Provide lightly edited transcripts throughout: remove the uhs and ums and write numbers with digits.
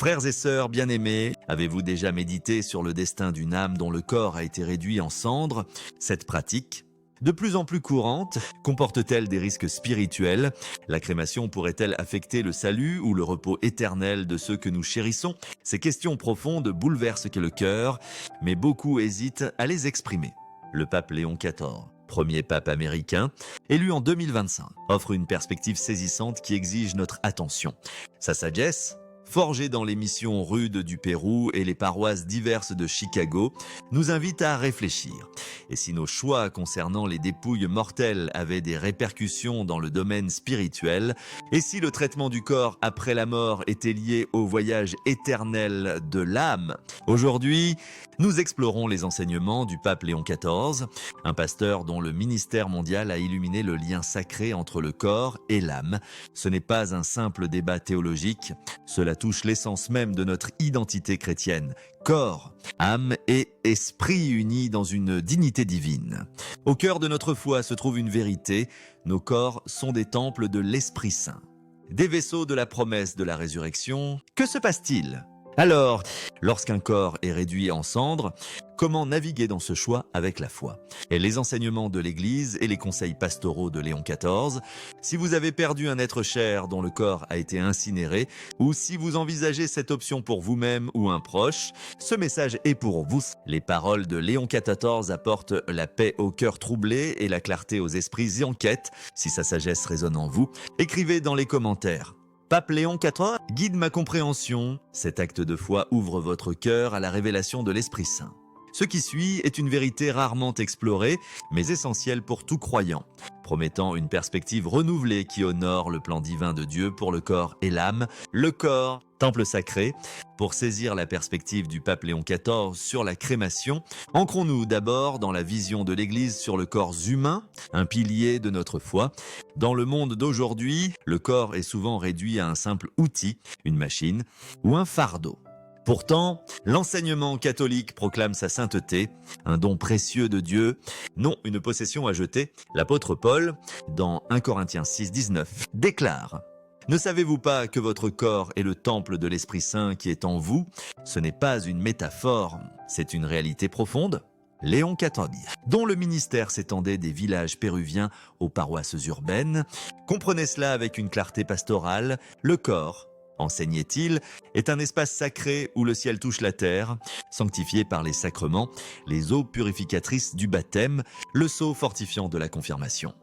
Frères et sœurs bien-aimés, avez-vous déjà médité sur le destin d'une âme dont le corps a été réduit en cendres? Cette pratique, de plus en plus courante, comporte-t-elle des risques spirituels? La crémation pourrait-elle affecter le salut ou le repos éternel de ceux que nous chérissons? Ces questions profondes bouleversent le cœur, mais beaucoup hésitent à les exprimer. Le pape Léon XIV, premier pape américain, élu en 2025, offre une perspective saisissante qui exige notre attention. Sa sagesse, forgée dans les missions rudes du Pérou et les paroisses diverses de Chicago, nous invite à réfléchir. Et si nos choix concernant les dépouilles mortelles avaient des répercussions dans le domaine spirituel, et si le traitement du corps après la mort était lié au voyage éternel de l'âme, aujourd'hui, nous explorons les enseignements du pape Léon XIV, un pasteur dont le ministère mondial a illuminé le lien sacré entre le corps et l'âme. Ce n'est pas un simple débat théologique, cela touche l'essence même de notre identité chrétienne. Corps, âme et esprit unis dans une dignité divine. Au cœur de notre foi se trouve une vérité, nos corps sont des temples de l'Esprit Saint. Des vaisseaux de la promesse de la résurrection, que se passe-t-il ? Alors, lorsqu'un corps est réduit en cendres, comment naviguer dans ce choix avec la foi? Et les enseignements de l'Église et les conseils pastoraux de Léon XIV, si vous avez perdu un être cher dont le corps a été incinéré, ou si vous envisagez cette option pour vous-même ou un proche, ce message est pour vous. Les paroles de Léon XIV apportent la paix au cœur troublé et la clarté aux esprits en quête. Si sa sagesse résonne en vous, écrivez dans les commentaires. Pape Léon XIV guide ma compréhension. Cet acte de foi ouvre votre cœur à la révélation de l'Esprit Saint. Ce qui suit est une vérité rarement explorée, mais essentielle pour tout croyant, promettant une perspective renouvelée qui honore le plan divin de Dieu pour le corps et l'âme. Le corps, temple sacré. Pour saisir la perspective du pape Léon XIV sur la crémation, ancrons-nous d'abord dans la vision de l'Église sur le corps humain, un pilier de notre foi. Dans le monde d'aujourd'hui, le corps est souvent réduit à un simple outil, une machine ou un fardeau. Pourtant, l'enseignement catholique proclame sa sainteté, un don précieux de Dieu, non une possession à jeter. L'apôtre Paul, dans 1 Corinthiens 6, 19, déclare « Ne savez-vous pas que votre corps est le temple de l'Esprit Saint qui est en vous? Ce n'est pas une métaphore, c'est une réalité profonde. » Léon XIV, dont le ministère s'étendait des villages péruviens aux paroisses urbaines, comprenait cela avec une clarté pastorale. Le corps, enseignait-il, est un espace sacré où le ciel touche la terre, sanctifié par les sacrements, les eaux purificatrices du baptême, le sceau fortifiant de la confirmation.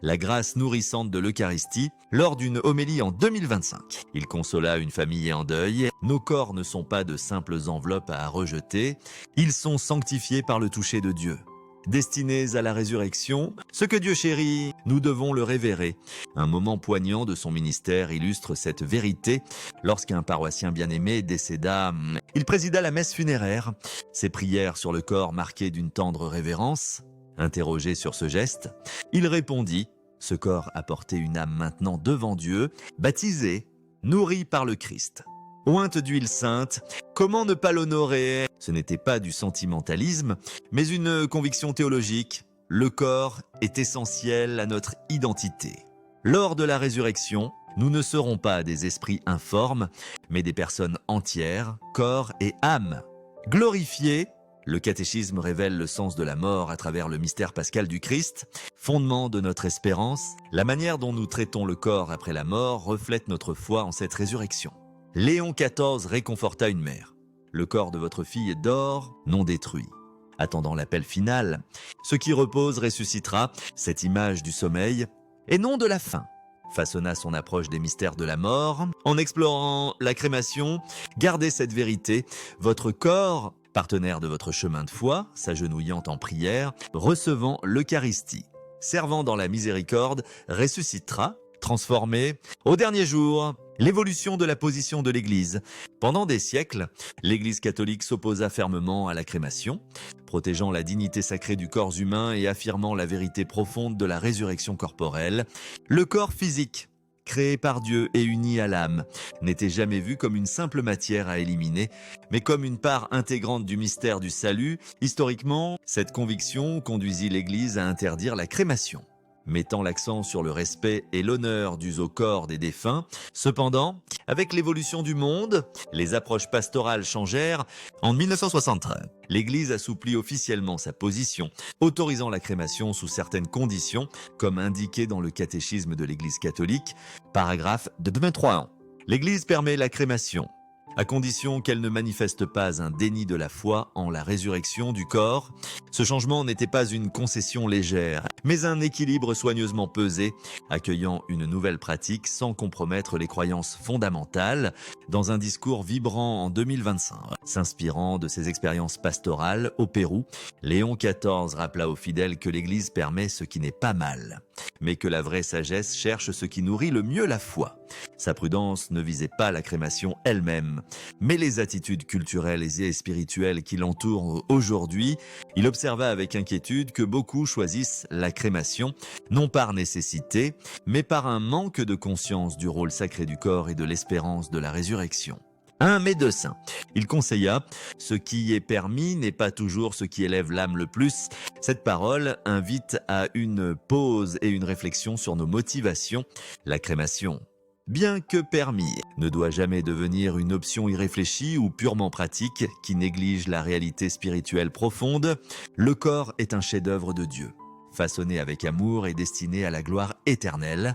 La grâce nourrissante de l'Eucharistie, lors d'une homélie en 2025. Il consola une famille en deuil. Nos corps ne sont pas de simples enveloppes à rejeter, ils sont sanctifiés par le toucher de Dieu. Destinés à la résurrection, ce que Dieu chérit, nous devons le révérer. Un moment poignant de son ministère illustre cette vérité. Lorsqu'un paroissien bien-aimé décéda, il présida la messe funéraire. Ses prières sur le corps marquées d'une tendre révérence. Interrogé sur ce geste, il répondit « Ce corps a porté une âme maintenant devant Dieu, baptisée, nourrie par le Christ. » Ointe d'huile sainte, comment ne pas l'honorer? Ce n'était pas du sentimentalisme, mais une conviction théologique. Le corps est essentiel à notre identité. Lors de la résurrection, nous ne serons pas des esprits informes, mais des personnes entières, corps et âme. Glorifiés, le catéchisme révèle le sens de la mort à travers le mystère pascal du Christ, fondement de notre espérance. La manière dont nous traitons le corps après la mort reflète notre foi en cette résurrection. Léon XIV réconforta une mère. Le corps de votre fille dort, non détruit. Attendant l'appel final, ce qui repose ressuscitera, cette image du sommeil, et non de la faim. Façonna son approche des mystères de la mort. En explorant la crémation, gardez cette vérité. Votre corps, partenaire de votre chemin de foi, s'agenouillant en prière, recevant l'Eucharistie, servant dans la miséricorde, ressuscitera, transformé, au dernier jour. L'évolution de la position de l'Église. Pendant des siècles, l'Église catholique s'opposa fermement à la crémation, protégeant la dignité sacrée du corps humain et affirmant la vérité profonde de la résurrection corporelle. Le corps physique, créé par Dieu et uni à l'âme, n'était jamais vu comme une simple matière à éliminer, mais comme une part intégrante du mystère du salut. Historiquement, cette conviction conduisit l'Église à interdire la crémation. mettant l'accent sur le respect et l'honneur dus au corps des défunts. Cependant, avec l'évolution du monde, les approches pastorales changèrent. En 1963, l'Église assouplit officiellement sa position, autorisant la crémation sous certaines conditions, comme indiqué dans le catéchisme de l'Église catholique, paragraphe de 23 ans. L'Église permet la crémation, à condition qu'elle ne manifeste pas un déni de la foi en la résurrection du corps. Ce changement n'était pas une concession légère, mais un équilibre soigneusement pesé, accueillant une nouvelle pratique sans compromettre les croyances fondamentales, dans un discours vibrant en 2025. S'inspirant de ses expériences pastorales au Pérou, Léon XIV rappela aux fidèles que l'Église permet ce qui n'est pas mal, mais que la vraie sagesse cherche ce qui nourrit le mieux la foi. Sa prudence ne visait pas la crémation elle-même, mais les attitudes culturelles et spirituelles qui l'entourent aujourd'hui. Il observa avec inquiétude que beaucoup choisissent la crémation, non par nécessité, mais par un manque de conscience du rôle sacré du corps et de l'espérance de la résurrection. Un médecin. Il conseilla « Ce qui est permis n'est pas toujours ce qui élève l'âme le plus ». Cette parole invite à une pause et une réflexion sur nos motivations. La crémation, bien que permis, ne doit jamais devenir une option irréfléchie ou purement pratique qui néglige la réalité spirituelle profonde. Le corps est un chef-d'œuvre de Dieu, façonné avec amour et destiné à la gloire éternelle.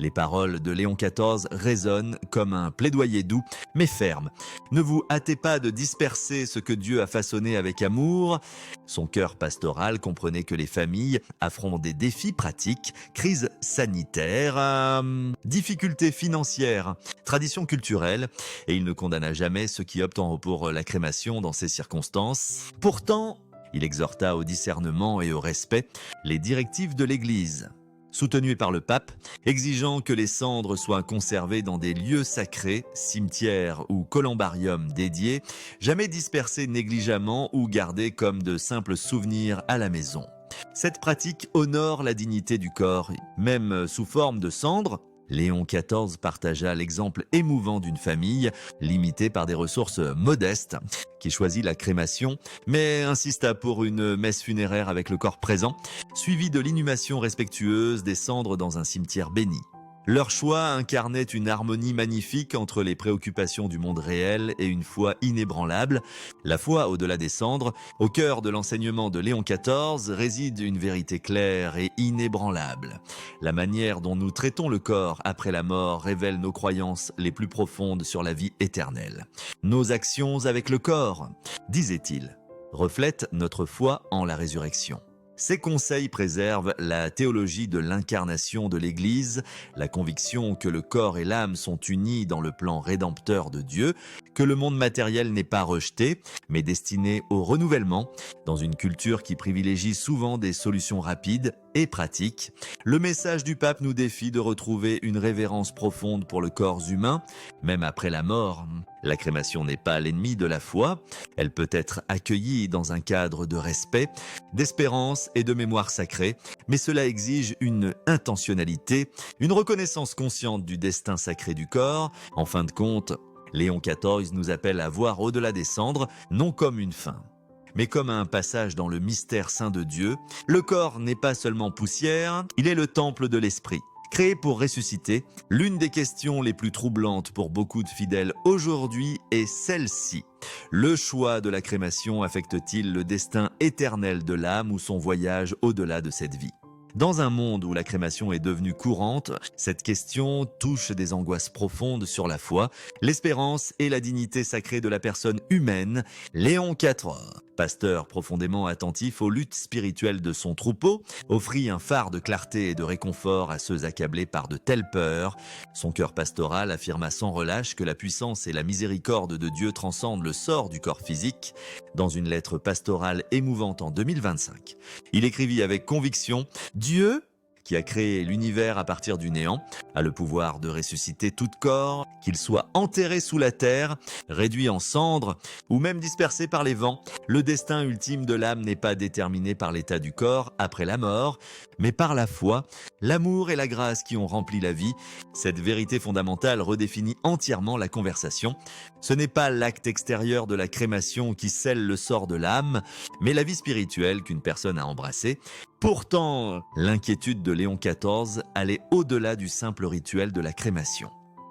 Les paroles de Léon XIV résonnent comme un plaidoyer doux, mais ferme. Ne vous hâtez pas de disperser ce que Dieu a façonné avec amour. Son cœur pastoral comprenait que les familles affrontent des défis pratiques, crises sanitaires, difficultés financières, traditions culturelles, et il ne condamna jamais ceux qui optent pour la crémation dans ces circonstances. Pourtant, il exhorta au discernement et au respect les directives de l'Église, soutenu par le pape, exigeant que les cendres soient conservées dans des lieux sacrés, cimetières ou columbariums dédiés, jamais dispersées négligemment ou gardées comme de simples souvenirs à la maison. Cette pratique honore la dignité du corps, même sous forme de cendres. Léon XIV partagea l'exemple émouvant d'une famille limitée par des ressources modestes qui choisit la crémation, mais insista pour une messe funéraire avec le corps présent, suivie de l'inhumation respectueuse des cendres dans un cimetière béni. Leur choix incarnait une harmonie magnifique entre les préoccupations du monde réel et une foi inébranlable. La foi au-delà des cendres, au cœur de l'enseignement de Léon XIV, réside une vérité claire et inébranlable. La manière dont nous traitons le corps après la mort révèle nos croyances les plus profondes sur la vie éternelle. Nos actions avec le corps, disait-il, reflètent notre foi en la résurrection. Ces conseils préservent la théologie de l'incarnation de l'Église, la conviction que le corps et l'âme sont unis dans le plan rédempteur de Dieu, que le monde matériel n'est pas rejeté, mais destiné au renouvellement, dans une culture qui privilégie souvent des solutions rapides et pratiques. Le message du pape nous défie de retrouver une révérence profonde pour le corps humain, même après la mort. La crémation n'est pas l'ennemi de la foi, elle peut être accueillie dans un cadre de respect, d'espérance et de mémoire sacrée, mais cela exige une intentionnalité, une reconnaissance consciente du destin sacré du corps. En fin de compte, Léon XIV nous appelle à voir au-delà des cendres, non comme une fin, mais comme un passage dans le mystère saint de Dieu. Le corps n'est pas seulement poussière, il est le temple de l'esprit. Créé pour ressusciter, l'une des questions les plus troublantes pour beaucoup de fidèles aujourd'hui est celle-ci. Le choix de la crémation affecte-t-il le destin éternel de l'âme ou son voyage au-delà de cette vie ? Dans un monde où la crémation est devenue courante, cette question touche des angoisses profondes sur la foi, l'espérance et la dignité sacrée de la personne humaine. Léon XIV, pasteur profondément attentif aux luttes spirituelles de son troupeau, offrit un phare de clarté et de réconfort à ceux accablés par de telles peurs. Son cœur pastoral affirma sans relâche que la puissance et la miséricorde de Dieu transcendent le sort du corps physique. Dans une lettre pastorale émouvante en 2025, il écrivit avec conviction « Dieu, qui a créé l'univers à partir du néant, a le pouvoir de ressusciter tout corps, qu'il soit enterré sous la terre, réduit en cendres ou même dispersé par les vents. Le destin ultime de l'âme n'est pas déterminé par l'état du corps après la mort, mais par la foi, l'amour et la grâce qui ont rempli la vie. Cette vérité fondamentale redéfinit entièrement la conversation. Ce n'est pas l'acte extérieur de la crémation qui scelle le sort de l'âme, mais la vie spirituelle qu'une personne a embrassée. Pourtant, l'inquiétude de Léon XIV allait au-delà du simple rituel de la crémation.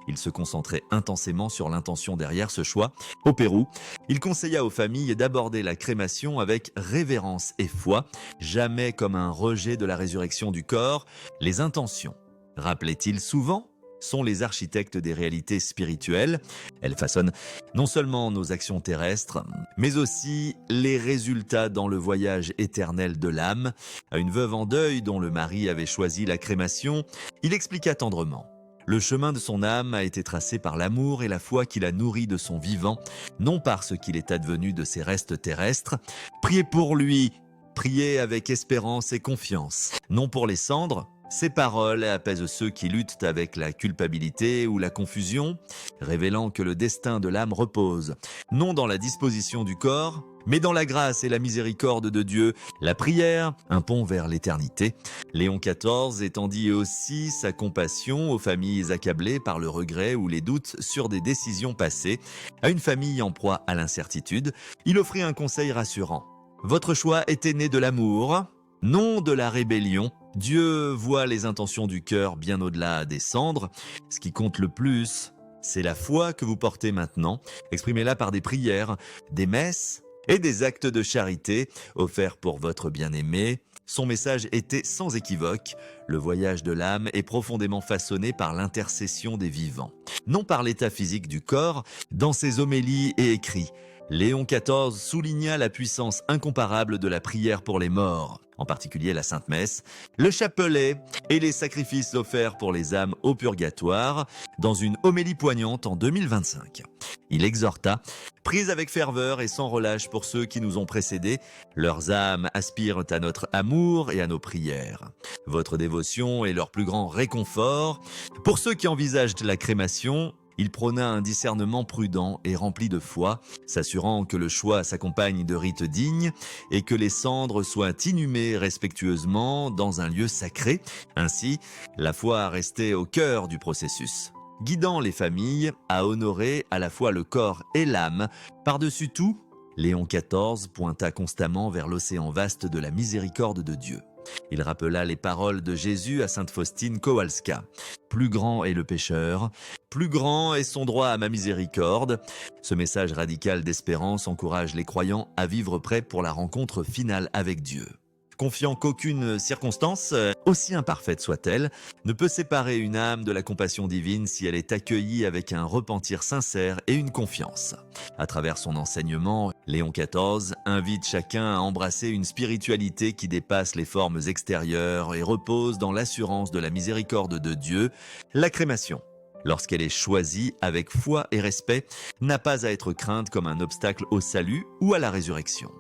Il se concentrait intensément sur l'intention derrière ce choix. Au Pérou, il conseilla aux familles d'aborder la crémation avec révérence et foi, jamais comme un rejet de la résurrection du corps. Les intentions, rappelait-il souvent, sont les architectes des réalités spirituelles. Elles façonnent non seulement nos actions terrestres, mais aussi les résultats dans le voyage éternel de l'âme. À une veuve en deuil dont le mari avait choisi la crémation, il expliqua tendrement: le chemin de son âme a été tracé par l'amour et la foi qu'il a nourri de son vivant, non par ce qu'il est advenu de ses restes terrestres. Priez pour lui, priez avec espérance et confiance. Non pour les cendres. Ces paroles apaisent ceux qui luttent avec la culpabilité ou la confusion, révélant que le destin de l'âme repose, non dans la disposition du corps, mais dans la grâce et la miséricorde de Dieu. La prière, un pont vers l'éternité. Léon XIV étendit aussi sa compassion aux familles accablées par le regret ou les doutes sur des décisions passées. À une famille en proie à l'incertitude, il offrit un conseil rassurant. Votre choix était né de l'amour, non de la rébellion. Dieu voit les intentions du cœur bien au-delà des cendres. Ce qui compte le plus, c'est la foi que vous portez maintenant. Exprimez-la par des prières, des messes et des actes de charité offerts pour votre bien-aimé. Son message était sans équivoque. Le voyage de l'âme est profondément façonné par l'intercession des vivants, non par l'état physique du corps. Dans ses homélies et écrits, Léon XIV souligna la puissance incomparable de la prière pour les morts, en particulier la Sainte Messe, le chapelet et les sacrifices offerts pour les âmes au purgatoire, dans une homélie poignante en 2025. Il exhorta: priez avec ferveur et sans relâche pour ceux qui nous ont précédés. Leurs âmes aspirent à notre amour et à nos prières. Votre dévotion est leur plus grand réconfort. Pour ceux qui envisagent la crémation, il prôna un discernement prudent et rempli de foi, s'assurant que le choix s'accompagne de rites dignes et que les cendres soient inhumées respectueusement dans un lieu sacré. Ainsi, la foi restait au cœur du processus, guidant les familles à honorer à la fois le corps et l'âme. Par-dessus tout, Léon XIV pointa constamment vers l'océan vaste de la miséricorde de Dieu. Il rappela les paroles de Jésus à sainte Faustine Kowalska. « Plus grand est le pécheur, plus grand est son droit à ma miséricorde ». Ce message radical d'espérance encourage les croyants à vivre prêts pour la rencontre finale avec Dieu. Confiant qu'aucune circonstance, aussi imparfaite soit-elle, ne peut séparer une âme de la compassion divine si elle est accueillie avec un repentir sincère et une confiance. À travers son enseignement, Léon XIV invite chacun à embrasser une spiritualité qui dépasse les formes extérieures et repose dans l'assurance de la miséricorde de Dieu. La crémation, lorsqu'elle est choisie avec foi et respect, n'a pas à être crainte comme un obstacle au salut ou à la résurrection.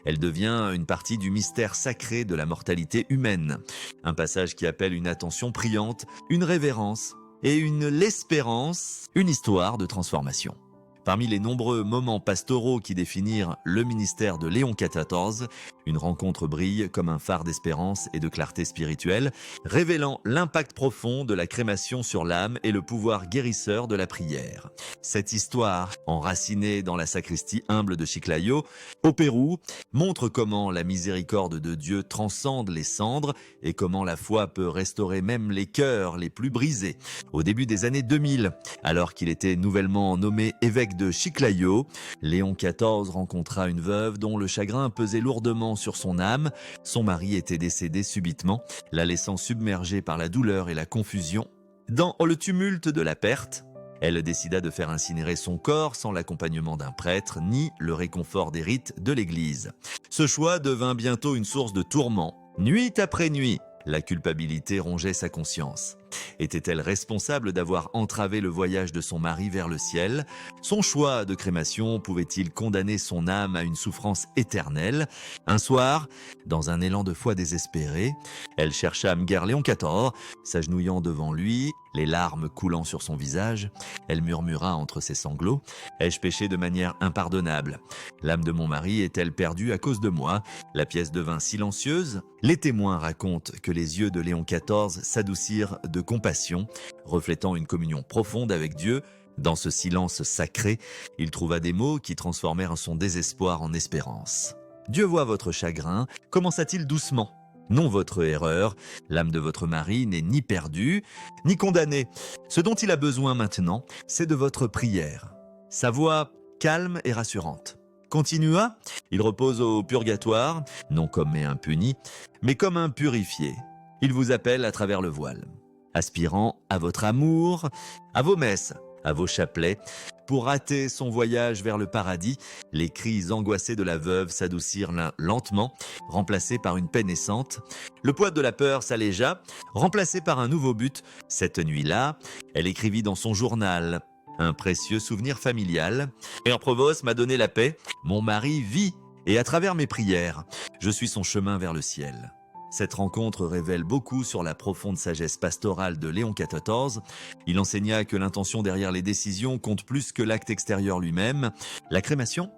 Elle devient une partie du mystère sacré de la mortalité humaine. Un passage qui appelle une attention priante, une révérence et l'espérance, une histoire de transformation. Parmi les nombreux moments pastoraux qui définirent le ministère de Léon XIV, une rencontre brille comme un phare d'espérance et de clarté spirituelle, révélant l'impact profond de la crémation sur l'âme et le pouvoir guérisseur de la prière. Cette histoire, enracinée dans la sacristie humble de Chiclayo, au Pérou, montre comment la miséricorde de Dieu transcende les cendres et comment la foi peut restaurer même les cœurs les plus brisés. Au début des années 2000, alors qu'il était nouvellement nommé évêque de Chiclayo, Léon XIV rencontra une veuve dont le chagrin pesait lourdement sur son âme. Son mari était décédé subitement, la laissant submergée par la douleur et la confusion. Dans le tumulte de la perte, elle décida de faire incinérer son corps sans l'accompagnement d'un prêtre ni le réconfort des rites de l'Église. Ce choix devint bientôt une source de tourments. Nuit après nuit, la culpabilité rongeait sa conscience. Était-elle responsable d'avoir entravé le voyage de son mari vers le ciel? Son choix de crémation pouvait-il condamner son âme à une souffrance éternelle? Un soir, dans un élan de foi désespéré, elle chercha Léon XIV, s'agenouillant devant lui, les larmes coulant sur son visage. Elle murmura entre ses sanglots: « Ai-je péché de manière impardonnable? L'âme de mon mari est-elle perdue à cause de moi ?» La pièce devint silencieuse. Les témoins racontent que les yeux de Léon XIV s'adoucirent de compassion, reflétant une communion profonde avec Dieu. Dans ce silence sacré, il trouva des mots qui transformèrent son désespoir en espérance. « Dieu voit votre chagrin », commença-t-il doucement. non votre erreur. L'âme de votre mari n'est ni perdue, ni condamnée. Ce dont il a besoin maintenant, c'est de votre prière. Sa voix calme et rassurante. Continua, il repose au purgatoire, non comme un impuni, mais comme un purifié. Il vous appelle à travers le voile, aspirant à votre amour, à vos messes, à vos chapelets. Pour rater son voyage vers le paradis, les cris angoissés de la veuve s'adoucirent lentement, remplacés par une paix naissante. Le poids de la peur s'allégea, remplacé par un nouveau but. Cette nuit-là, elle écrivit dans son journal un précieux souvenir familial. Père Provost m'a donné la paix. Mon mari vit, et à travers mes prières, je suis son chemin vers le ciel. Cette rencontre révèle beaucoup sur la profonde sagesse pastorale de Léon XIV. Il enseigna que l'intention derrière les décisions compte plus que l'acte extérieur lui-même. La crémation,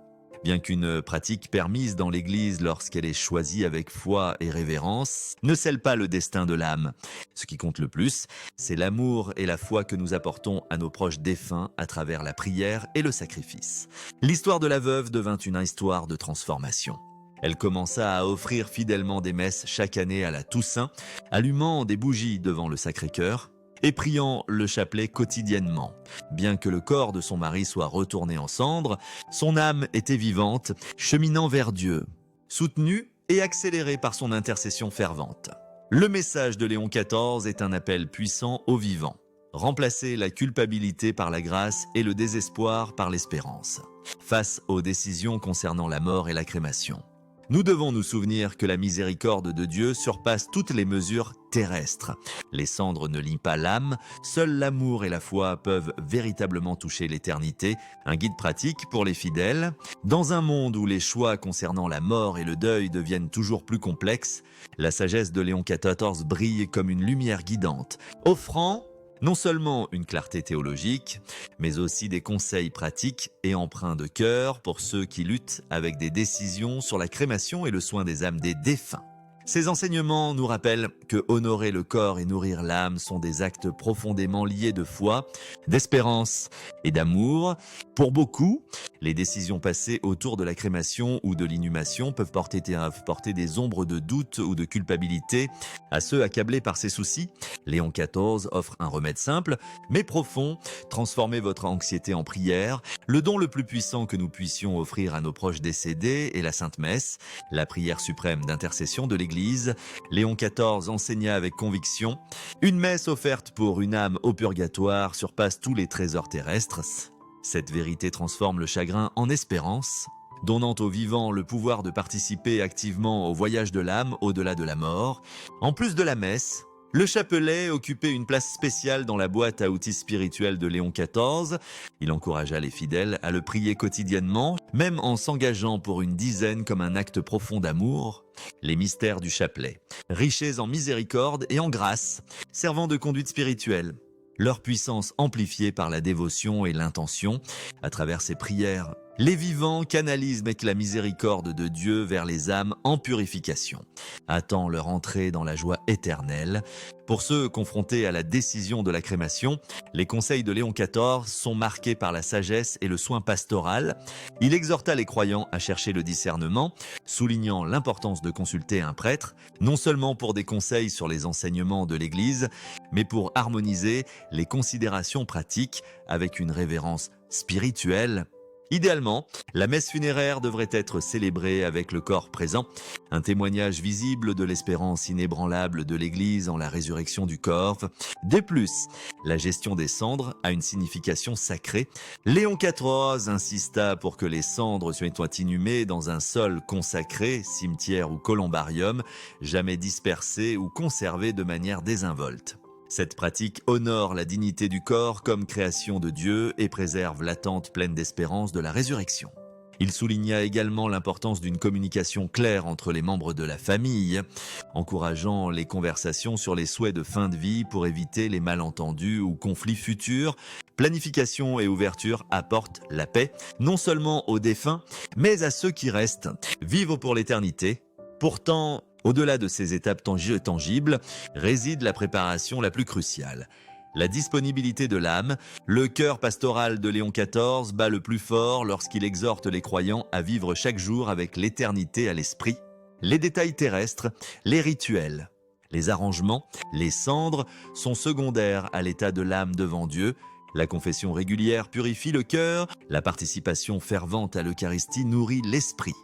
bien qu'une pratique permise dans l'Église lorsqu'elle est choisie avec foi et révérence, ne scelle pas le destin de l'âme. Ce qui compte le plus, c'est l'amour et la foi que nous apportons à nos proches défunts à travers la prière et le sacrifice. L'histoire de la veuve devint une histoire de transformation. Elle commença à offrir fidèlement des messes chaque année à la Toussaint, allumant des bougies devant le Sacré-Cœur et priant le chapelet quotidiennement. Bien que le corps de son mari soit retourné en cendres, son âme était vivante, cheminant vers Dieu, soutenue et accélérée par son intercession fervente. Le message de Léon XIV est un appel puissant aux vivants. Remplacer la culpabilité par la grâce et le désespoir par l'espérance, face aux décisions concernant la mort et la crémation. Nous devons nous souvenir que la miséricorde de Dieu surpasse toutes les mesures terrestres. Les cendres ne lient pas l'âme, seul l'amour et la foi peuvent véritablement toucher l'éternité. Un guide pratique pour les fidèles. Dans un monde où les choix concernant la mort et le deuil deviennent toujours plus complexes, la sagesse de Léon XIV brille comme une lumière guidante, offrant non seulement une clarté théologique, mais aussi des conseils pratiques et empreints de cœur pour ceux qui luttent avec des décisions sur la crémation et le soin des âmes des défunts. Ces enseignements nous rappellent que honorer le corps et nourrir l'âme sont des actes profondément liés de foi, d'espérance et d'amour. Pour beaucoup, les décisions passées autour de la crémation ou de l'inhumation peuvent porter des ombres de doute ou de culpabilité à ceux accablés par ces soucis. Léon XIV offre un remède simple, mais profond. Transformez votre anxiété en prière. Le don le plus puissant que nous puissions offrir à nos proches décédés est la Sainte Messe, la prière suprême d'intercession de l'Église. Léon XIV enseigna avec conviction « Une messe offerte pour une âme au purgatoire surpasse tous les trésors terrestres. Cette vérité transforme le chagrin en espérance, donnant aux vivants le pouvoir de participer activement au voyage de l'âme au-delà de la mort. En plus de la messe, le chapelet occupait une place spéciale dans la boîte à outils spirituelle de Léon XIV. Il encouragea les fidèles à le prier quotidiennement, même en s'engageant pour une dizaine comme un acte profond d'amour. Les mystères du chapelet, riches en miséricorde et en grâce, servant de conduite spirituelle. Leur puissance amplifiée par la dévotion et l'intention à travers ces prières. Les vivants canalisent avec la miséricorde de Dieu vers les âmes en purification, attend leur entrée dans la joie éternelle. Pour ceux confrontés à la décision de la crémation, les conseils de Léon XIV sont marqués par la sagesse et le soin pastoral. Il exhorta les croyants à chercher le discernement, soulignant l'importance de consulter un prêtre, non seulement pour des conseils sur les enseignements de l'Église, mais pour harmoniser les considérations pratiques avec une révérence spirituelle. Idéalement, la messe funéraire devrait être célébrée avec le corps présent, un témoignage visible de l'espérance inébranlable de l'Église en la résurrection du corps. De plus, la gestion des cendres a une signification sacrée. Léon XIV insista pour que les cendres soient inhumées dans un sol consacré, cimetière ou columbarium, jamais dispersées ou conservées de manière désinvolte. Cette pratique honore la dignité du corps comme création de Dieu et préserve l'attente pleine d'espérance de la résurrection. Il souligna également l'importance d'une communication claire entre les membres de la famille, encourageant les conversations sur les souhaits de fin de vie pour éviter les malentendus ou conflits futurs. Planification et ouverture apportent la paix, non seulement aux défunts, mais à ceux qui restent, vivent pour l'éternité. Pourtant, au-delà de ces étapes tangibles, réside la préparation la plus cruciale. La disponibilité de l'âme, le cœur pastoral de Léon XIV bat le plus fort lorsqu'il exhorte les croyants à vivre chaque jour avec l'éternité à l'esprit. Les détails terrestres, les rituels, les arrangements, les cendres sont secondaires à l'état de l'âme devant Dieu. La confession régulière purifie le cœur, la participation fervente à l'Eucharistie nourrit l'esprit.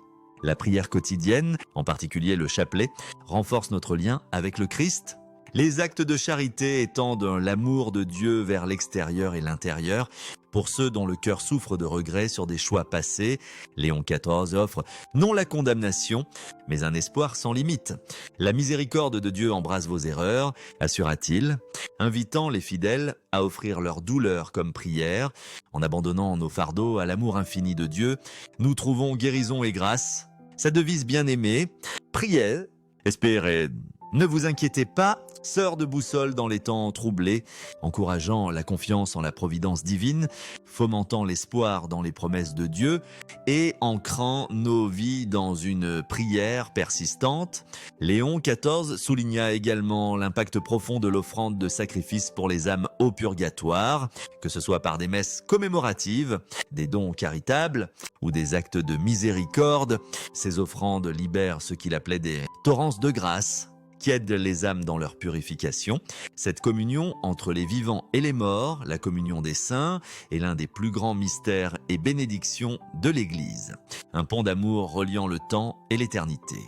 La prière quotidienne, en particulier le chapelet, renforce notre lien avec le Christ. Les actes de charité étendent l'amour de Dieu vers l'extérieur et l'intérieur. Pour ceux dont le cœur souffre de regrets sur des choix passés, Léon XIV offre non la condamnation, mais un espoir sans limite. La miséricorde de Dieu embrasse vos erreurs, assura-t-il, invitant les fidèles à offrir leur douleur comme prière. En abandonnant nos fardeaux à l'amour infini de Dieu, nous trouvons guérison et grâce. Sa devise bien-aimée, priez, espérez. Ne vous inquiétez pas, sœur de boussole dans les temps troublés, encourageant la confiance en la providence divine, fomentant l'espoir dans les promesses de Dieu et ancrant nos vies dans une prière persistante. Léon XIV souligna également l'impact profond de l'offrande de sacrifice pour les âmes au purgatoire, que ce soit par des messes commémoratives, des dons caritables ou des actes de miséricorde. Ces offrandes libèrent ce qu'il appelait des torrents de grâce, qui aident les âmes dans leur purification. Cette communion entre les vivants et les morts, la communion des saints, est l'un des plus grands mystères et bénédictions de l'Église. Un pont d'amour reliant le temps et l'éternité.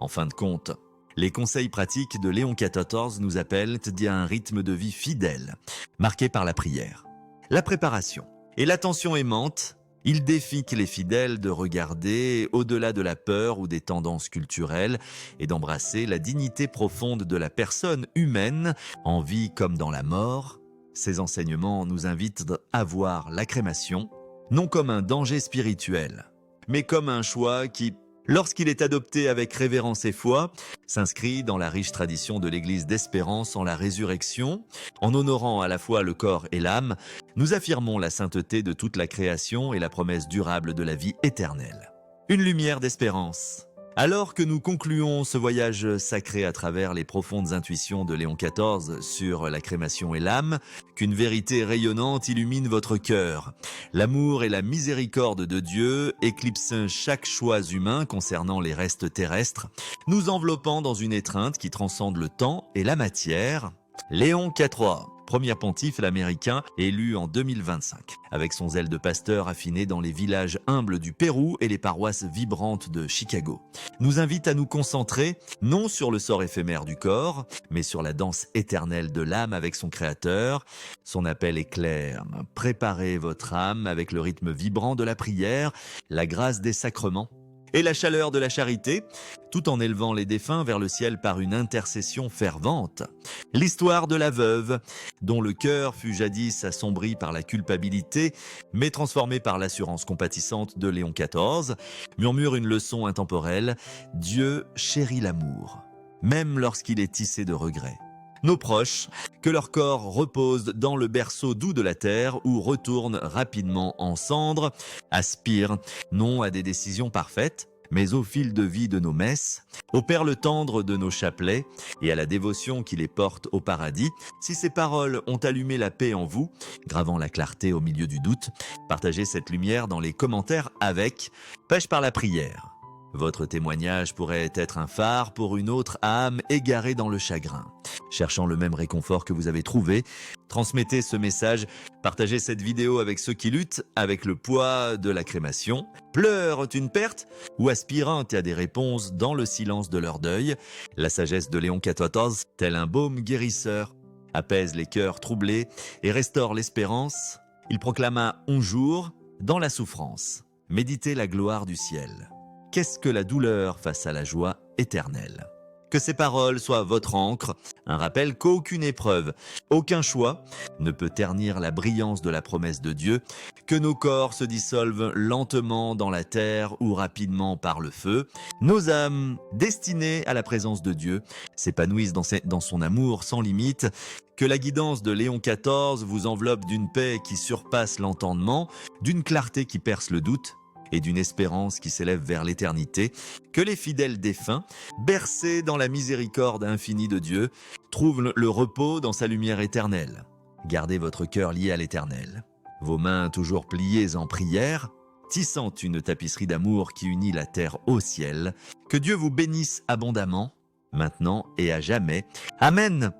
En fin de compte, les conseils pratiques de Léon XIV nous appellent à un rythme de vie fidèle, marqué par la prière, la préparation et l'attention aimante. Il défie les fidèles de regarder au-delà de la peur ou des tendances culturelles et d'embrasser la dignité profonde de la personne humaine, en vie comme dans la mort. Ces enseignements nous invitent à voir la crémation, non comme un danger spirituel, mais comme un choix qui, lorsqu'il est adopté avec révérence et foi, s'inscrit dans la riche tradition de l'Église d'espérance en la résurrection. En honorant à la fois le corps et l'âme, nous affirmons la sainteté de toute la création et la promesse durable de la vie éternelle. Une lumière d'espérance. Alors que nous concluons ce voyage sacré à travers les profondes intuitions de Léon XIV sur la crémation et l'âme, qu'une vérité rayonnante illumine votre cœur. L'amour et la miséricorde de Dieu éclipsent chaque choix humain concernant les restes terrestres, nous enveloppant dans une étreinte qui transcende le temps et la matière. Léon XIII, premier pontife américain élu en 2025, avec son zèle de pasteur affiné dans les villages humbles du Pérou et les paroisses vibrantes de Chicago, nous invite à nous concentrer non sur le sort éphémère du corps, mais sur la danse éternelle de l'âme avec son Créateur. Son appel est clair: préparez votre âme avec le rythme vibrant de la prière, la grâce des sacrements et la chaleur de la charité, tout en élevant les défunts vers le ciel par une intercession fervente. L'histoire de la veuve, dont le cœur fut jadis assombri par la culpabilité, mais transformé par l'assurance compatissante de Léon XIV, murmure une leçon intemporelle: Dieu chérit l'amour, même lorsqu'il est tissé de regrets. Nos proches, que leur corps repose dans le berceau doux de la terre ou retourne rapidement en cendres, aspirent non à des décisions parfaites, mais au fil de vie de nos messes, aux perles tendres de nos chapelets et à la dévotion qui les porte au paradis. Si ces paroles ont allumé la paix en vous, gravant la clarté au milieu du doute, partagez cette lumière dans les commentaires avec « Pêche par la prière ». Votre témoignage pourrait être un phare pour une autre âme égarée dans le chagrin. Cherchant le même réconfort que vous avez trouvé, transmettez ce message, partagez cette vidéo avec ceux qui luttent avec le poids de la crémation, pleurent une perte ou aspirent à des réponses dans le silence de leur deuil. La sagesse de Léon XIV, tel un baume guérisseur, apaise les cœurs troublés et restaure l'espérance. Il proclama 11 jours dans la souffrance. Méditez la gloire du ciel. Qu'est-ce que la douleur face à la joie éternelle? Que ces paroles soient votre encre, un rappel qu'aucune épreuve, aucun choix ne peut ternir la brillance de la promesse de Dieu, que nos corps se dissolvent lentement dans la terre ou rapidement par le feu, nos âmes, destinées à la présence de Dieu, s'épanouissent dans son amour sans limite, que la guidance de Léon XIV vous enveloppe d'une paix qui surpasse l'entendement, d'une clarté qui perce le doute, et d'une espérance qui s'élève vers l'éternité, que les fidèles défunts, bercés dans la miséricorde infinie de Dieu, trouvent le repos dans sa lumière éternelle. Gardez votre cœur lié à l'éternel, vos mains toujours pliées en prière, tissant une tapisserie d'amour qui unit la terre au ciel. Que Dieu vous bénisse abondamment, maintenant et à jamais. Amen.